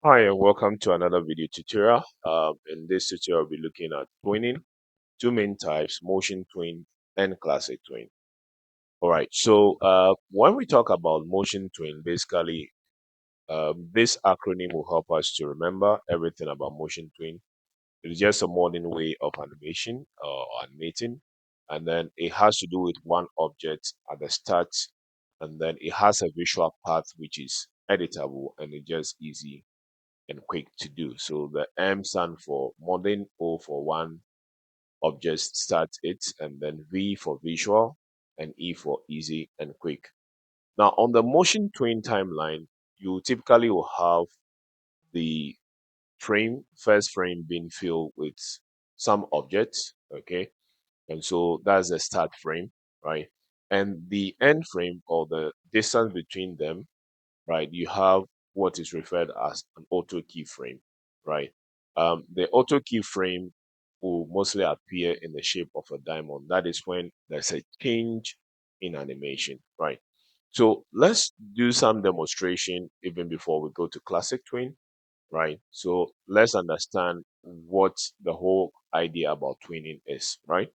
Hi and welcome to another video tutorial. In this tutorial, we'll be looking at twinning, two main types, motion twin and classic twin. All right, so when we talk about motion twin, basically, this acronym will help us to remember everything about motion twin. It is just a modern way of animation or animating, and then it has to do with one object at the start, and then it has a visual path which is editable and it's just easy and quick to do. So the M stand for modern, O for one object starts it, and then V for visual, and E for easy and quick. Now on the motion twin timeline, you typically will have the first frame being filled with some objects, okay? And so that's the start frame, right? And the end frame or the distance between them, right? You have what is referred as an auto keyframe, right? The auto keyframe will mostly appear in the shape of a diamond. That is when there's a change in animation, right? So let's do some demonstration even before we go to classic twin, right? So let's understand what the whole idea about twinning is, right?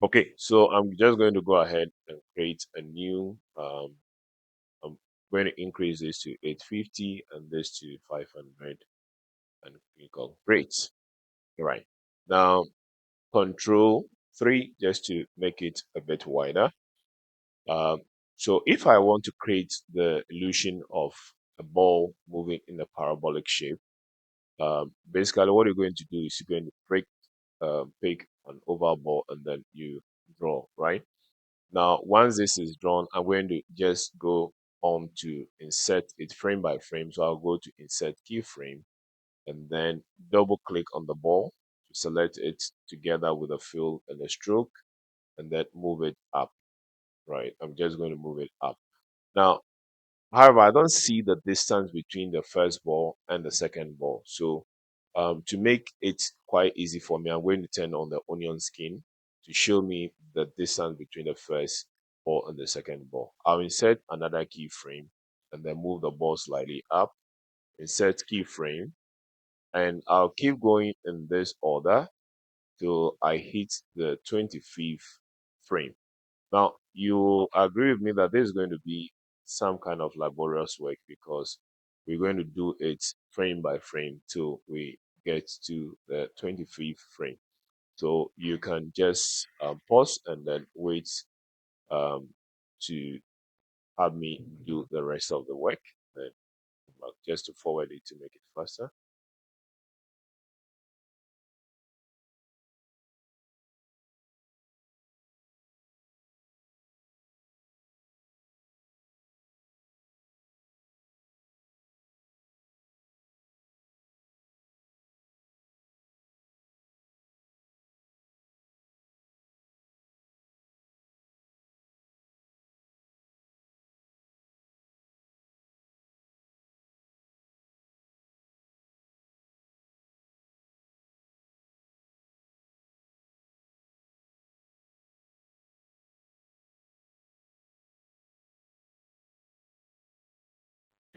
Okay, so I'm just going to go ahead and create a new I'm going to increase this to 850 and this to 500 and click on great. All right. Now control 3 just to make it a bit wider. Um, so if I want to create the illusion of a ball moving in a parabolic shape, basically what you're going to do is you're going to pick an oval ball and then you draw, right? Now, once this is drawn, I'm going to just go on to insert it frame by frame. So I'll go to insert keyframe and then double click on the ball to select it together with a fill and a stroke and then move it up, right? I'm just going to move it up. Now, however, I don't see the distance between the first ball and the second ball. So to make it quite easy for me, I'm going to turn on the onion skin to show me the distance between the first ball and the second ball. I'll insert another keyframe and then move the ball slightly up, insert keyframe, and I'll keep going in this order till I hit the 25th frame. Now, you agree with me that this is going to be some kind of laborious work because we're going to do it frame by frame till we get to the 25th frame. So you can just pause and then wait um, to have me do the rest of the work. Then just to forward it to make it faster.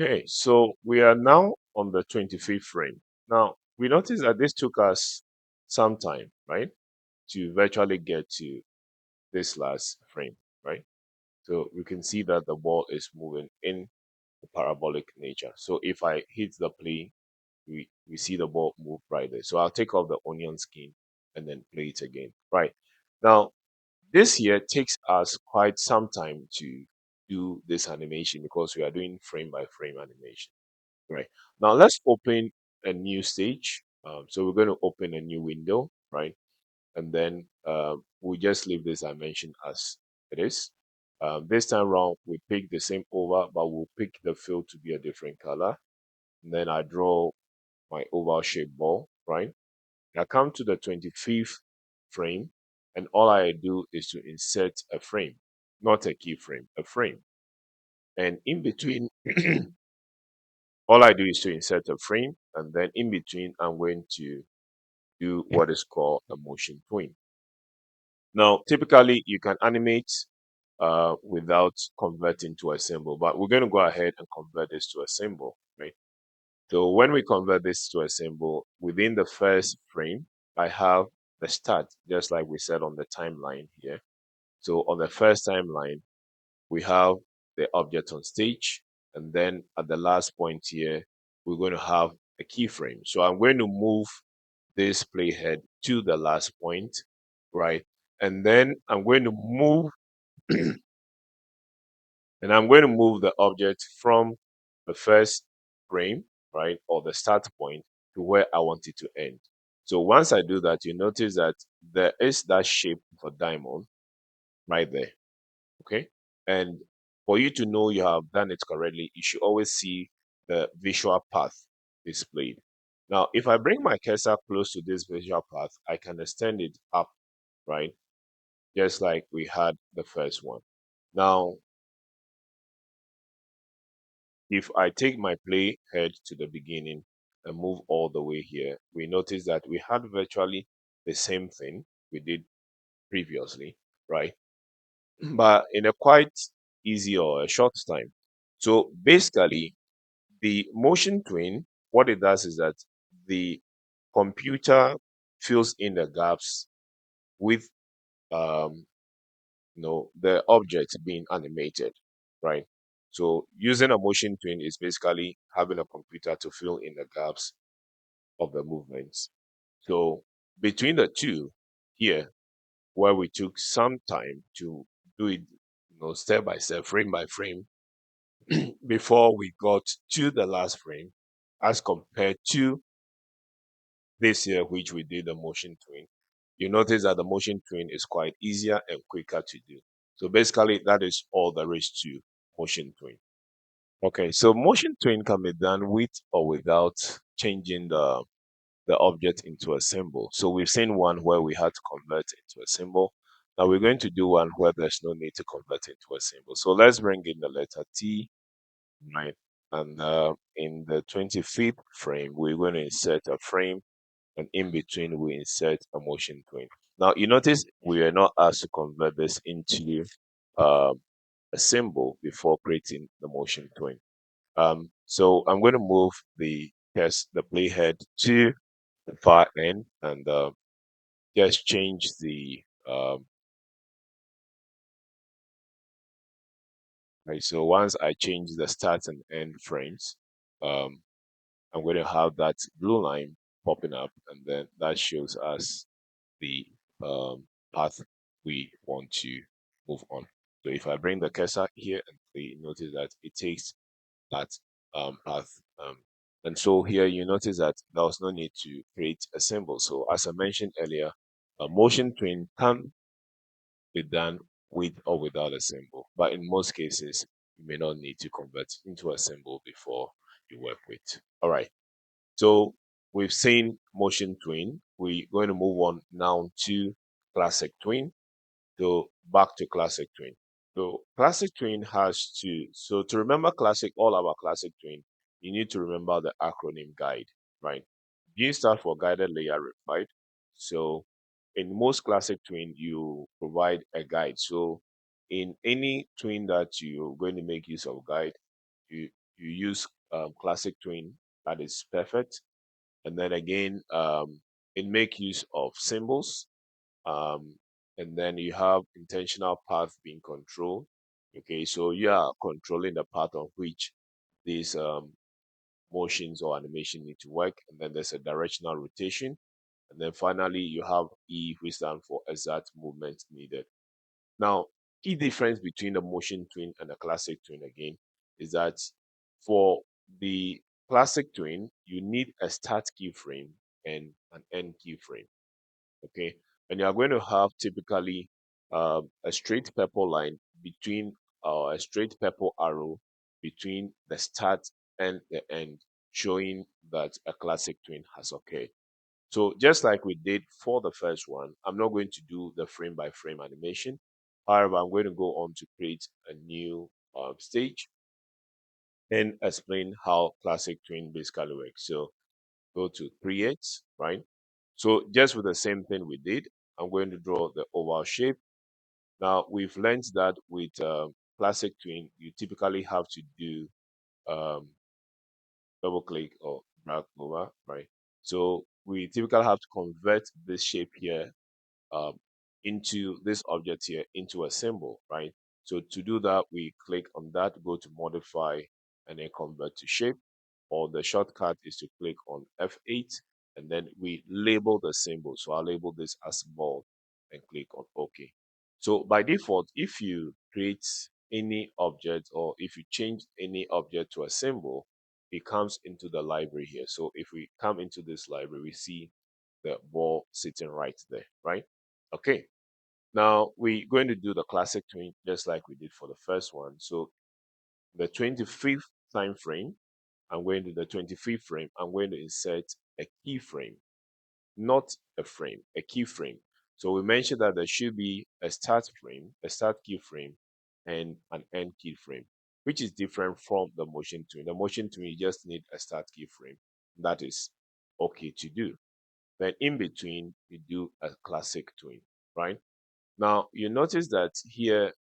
Okay, so we are now on the 25th frame. Now, we notice that this took us some time, right, to virtually get to this last frame, right? So we can see that the ball is moving in the parabolic nature. So if I hit the play, we see the ball move right there. So I'll take off the onion skin and then play it again. Right. Now, this here takes us quite some time to do this animation because we are doing frame by frame animation. Right. Now let's open a new stage. So we're going to open a new window, right? And then we just leave this dimension as it is. This time around, we pick the same over, but we'll pick the fill to be a different color. And then I draw my oval shaped ball, right? I come to the 25th frame, and all I do is to insert a frame, not a keyframe, a frame. And in between, all I do is to insert a frame, and then in between, I'm going to do what is called a motion tween. Now, typically, you can animate without converting to a symbol, but we're going to go ahead and convert this to a symbol, right? So when we convert this to a symbol, within the first frame, I have the start, just like we said on the timeline here. So on the first timeline, we have the object on stage, and then at the last point here, we're going to have a keyframe. So I'm going to move this playhead to the last point, right? And then I'm going to move and I'm going to move the object from the first frame, right, or the start point to where I want it to end. So once I do that, you notice that there is that shape for diamond right there, okay? And for you to know you have done it correctly, you should always see the visual path displayed. Now, if I bring my cursor close to this visual path, I can extend it up, right? Just like we had the first one. Now, if I take my play head to the beginning and move all the way here, we notice that we had virtually the same thing we did previously, right? But in a quite easy or a short time. So basically, the motion twin, what it does is that the computer fills in the gaps with um, the objects being animated, right? So using a motion twin is basically having a computer to fill in the gaps of the movements. So between the two here, where we took some time to do it, step by step, frame by frame, before we got to the last frame, as compared to this year, which we did the motion twin, you notice that the motion twin is quite easier and quicker to do. So basically, that is all there is to motion twin. Okay, so motion twin can be done with or without changing the object into a symbol. So we've seen one where we had to convert it into a symbol. Now we're going to do one where there's no need to convert it into a symbol. So let's bring in the letter T, right? And in the 25th frame, we're going to insert a frame, and in between we insert a motion twin. Now you notice we are not asked to convert this into um, a symbol before creating the motion twin. So I'm going to move the playhead to the far end and just change the right. So once I change the start and end frames, um, I'm going to have that blue line popping up, and then that shows us the um, path we want to move on. So if I bring the cursor here and play, notice that it takes that path. And so here you notice that there was no need to create a symbol. So as I mentioned earlier, a motion twin can be done with or without a symbol. But in most cases, you may not need to convert into a symbol before you work with. All right. So we've seen motion twin. We're going to move on now to classic twin. So back to classic twin. So classic twin has two. So to remember classic, all about classic twin, you need to remember the acronym GUIDE, right? G stands for guided layer right? So in most classic twin, you provide a guide. So in any twin that you're going to make use of guide, you use classic twin that is perfect. And then again, it make use of symbols, um, and then you have intentional path being controlled. Okay, so you are controlling the path on which these motions or animation need to work, and then there's a directional rotation, and then finally you have E, which stands for exact movement needed. Now, key difference between the motion twin and the classic twin again is that for the classic twin, you need a start keyframe and an end keyframe. Okay, and you are going to have typically a straight purple line between a straight purple arrow between the start and the end, showing that a classic twin has occurred. So just like we did for the first one, I'm not going to do the frame by frame animation. However, I'm going to go on to create a new stage and explain how classic twin basically works. So go to create, right? So just with the same thing we did, I'm going to draw the oval shape. Now we've learned that with classic twin, you typically have to do um, double click or drag over, right? So we typically have to convert this shape here um, into this object here into a symbol, right? So to do that, we click on that, go to modify, and then convert to shape. Or the shortcut is to click on F8, and then we label the symbol. So I'll label this as ball and click on OK. So by default, if you create any object or if you change any object to a symbol, it comes into the library here. So if we come into this library, we see the ball sitting right there, right? Okay. Now we're going to do the classic twin just like we did for the first one. So the 25th time frame, I'm going to the 25th frame, I'm going to insert a keyframe, not a frame, a keyframe. So we mentioned that there should be a start frame, a start keyframe, and an end keyframe, which is different from the motion twin. The motion twin, you just need a start keyframe. That is okay to do. Then in between, you do a classic twin, right? Now you notice that here,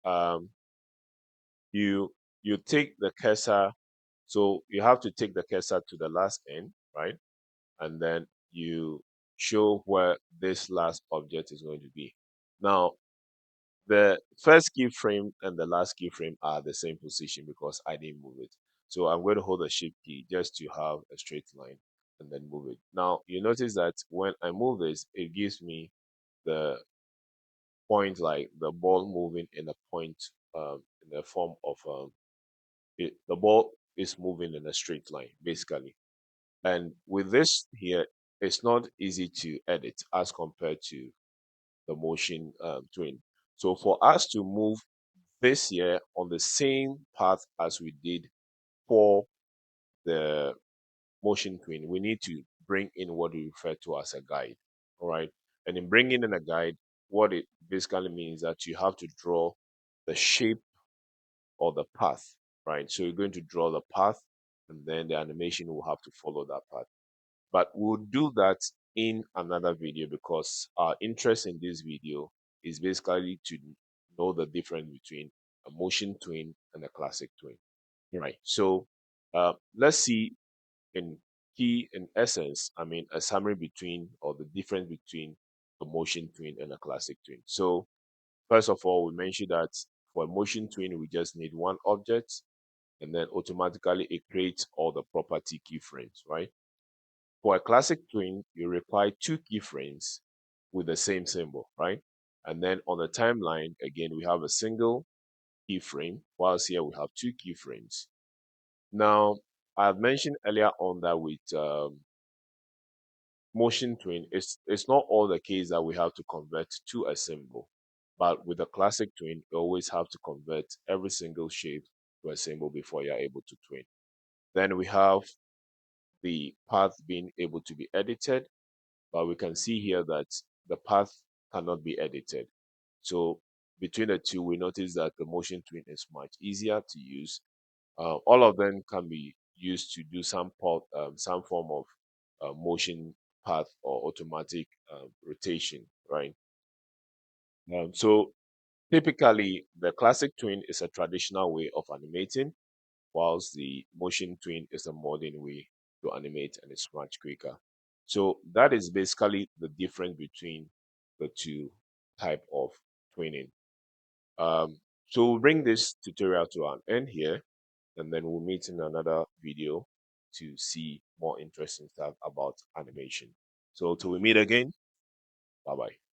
um, you you take the cursor, so you have to take the cursor to the last end, right? And then you show where this last object is going to be. Now the first keyframe and the last keyframe are the same position because I didn't move it. So I'm going to hold the shift key just to have a straight line and then move it. Now you notice that when I move this, it gives me the point like the ball moving in a point in the form of the ball is moving in a straight line basically. And with this here, it's not easy to edit as compared to the motion twin. So for us to move this here on the same path as we did for the motion twin, we need to bring in what we refer to as a guide. All right. And in bringing in a guide, what it basically means that you have to draw the shape or the path, right? So you're going to draw the path and then the animation will have to follow that path. But we'll do that in another video because our interest in this video is basically to know the difference between a motion twin and a classic twin. Right. So let's see in in essence, I mean, a summary between or the difference between a motion twin and a classic twin. So first of all, we mentioned that for a motion twin, we just need one object and then automatically it creates all the property keyframes, right? For a classic twin, you require two keyframes with the same symbol, right? And then on the timeline, again, we have a single keyframe, whilst here we have two keyframes. Now, I've mentioned earlier on that with motion twin, it's not all the case that we have to convert to a symbol. But with a classic twin, you always have to convert every single shape to a symbol before you're able to twin. Then we have the path being able to be edited, but we can see here that the path cannot be edited. So between the two, we notice that the motion twin is much easier to use. All of them can be used to do some form of motion path or automatic rotation, right? So typically, the classic twin is a traditional way of animating, whilst the motion twin is a modern way to animate and it's much quicker. So that is basically the difference between the two type of twinning. Um, so we'll bring this tutorial to an end here, and then we'll meet in another video to see more interesting stuff about animation. So till we meet again, bye bye.